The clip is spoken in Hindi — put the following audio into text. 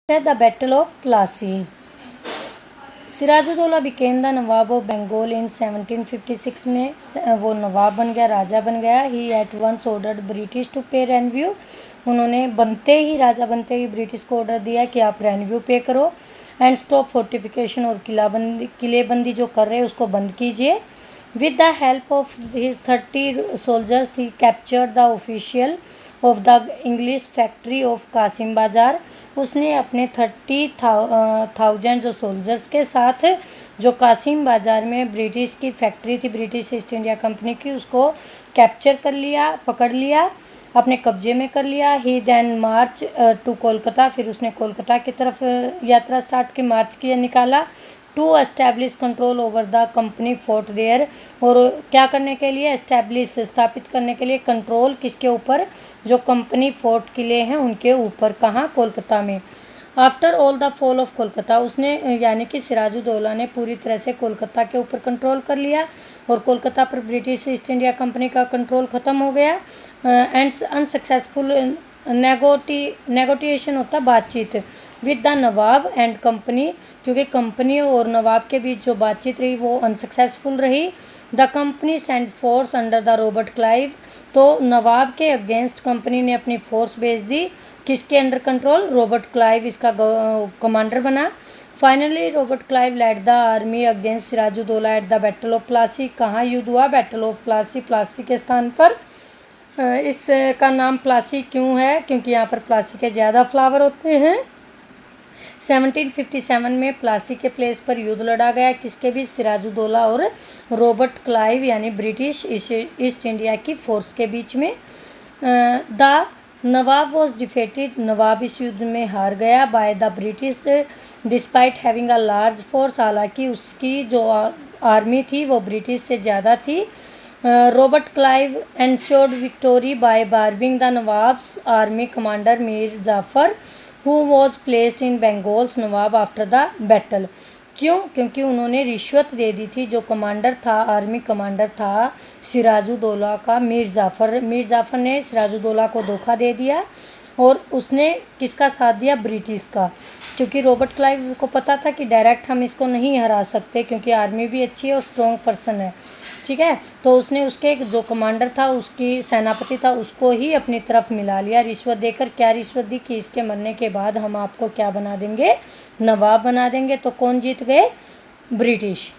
The Battle of Plassey. Siraj ud Daulah became the nawab of Bengal in 1756 में वो नवाब बन गया, राजा बन गया। He at once ordered British to pay revenue. उन्होंने राजा बनते ही ब्रिटिश को ऑर्डर दिया कि आप रेवेन्यू पे करो एंड स्टॉप फोर्टिफिकेशन, और किलेबंदी जो कर रहे हैं उसको बंद कीजिए। With the help of his 30 soldiers he captured the official of the English factory of Kasimbazar. उसने अपने 30,000 जो सोल्जर्स के साथ जो कासिम बाज़ार में ब्रिटिश की फैक्ट्री थी, ब्रिटिश ईस्ट इंडिया कंपनी की, उसको कैप्चर कर लिया, पकड़ लिया, अपने कब्जे में कर लिया। ही देन मार्च टू कोलकाता, फिर उसने कोलकाता की तरफ यात्रा स्टार्ट की, मार्च किया, निकाला। To establish control over the company fort there, और क्या करने के लिए, एस्टैब्लिश स्थापित करने के लिए, कंट्रोल किसके ऊपर, जो कंपनी फोर्ट किले हैं उनके ऊपर। कहाँ? कोलकाता में। After all the fall of Kolkata, उसने यानी कि सिराजुद्दौला ने पूरी तरह से कोलकाता के ऊपर कंट्रोल कर लिया और कोलकाता पर ब्रिटिश ईस्ट इंडिया कंपनी का कंट्रोल ख़त्म हो गया। एंड अनसक्सेसफुल नेगोटिएशन होता बातचीत with the Nawab and company, क्योंकि कंपनी और नवाब के बीच जो बातचीत रही वो अनसक्सेसफुल रही। The company send force under the Robert Clive, तो नवाब के अगेंस्ट कंपनी ने अपनी फोर्स भेज दी, किसके अंडर कंट्रोल, रॉबर्ट क्लाइव इसका कमांडर बना। Finally Robert Clive led the army against Sirajuddaulah at the battle of Plassey. कहाँ युद्ध हुआ? बैटल ऑफ प्लासी, प्लासी के स्थान पर। इसका नाम प्लासी क्यों है? क्योंकि यहाँ पर प्लासी के ज़्यादा फ्लावर होते हैं। 1757 में प्लासी के प्लेस पर युद्ध लड़ा गया, किसके बीच? सिराजुद्दौला और रॉबर्ट क्लाइव यानी ब्रिटिश ईस्ट इंडिया की फोर्स के बीच में। द नवाब वॉज डिफेटेड, नवाब इस युद्ध में हार गया। By the British despite having a large force, हालांकि उसकी जो आर्मी थी वो ब्रिटिश से ज़्यादा थी। Robert Clive ensured victory by bribing the Nawab's army commander Mir Jafar who was placed in Bengal's Nawab after the battle. क्यों? क्योंकि उन्होंने रिश्वत दे दी थी। जो कमांडर था, आर्मी कमांडर था सिराजुद्दौला का, मीर जाफ़र ने सिराजुद्दौला को धोखा दे दिया और उसने किसका साथ दिया? ब्रिटिश का। क्योंकि रॉबर्ट क्लाइव को पता था कि डायरेक्ट हम इसको नहीं हरा सकते, क्योंकि आर्मी भी अच्छी है और स्ट्रॉन्ग पर्सन है, ठीक है। तो उसने उसके जो कमांडर था, उसकी सेनापति था, उसको ही अपनी तरफ मिला लिया रिश्वत देकर। क्या रिश्वत दी? कि इसके मरने के बाद हम आपको क्या बना देंगे? नवाब बना देंगे। तो कौन जीत गए? ब्रिटिश।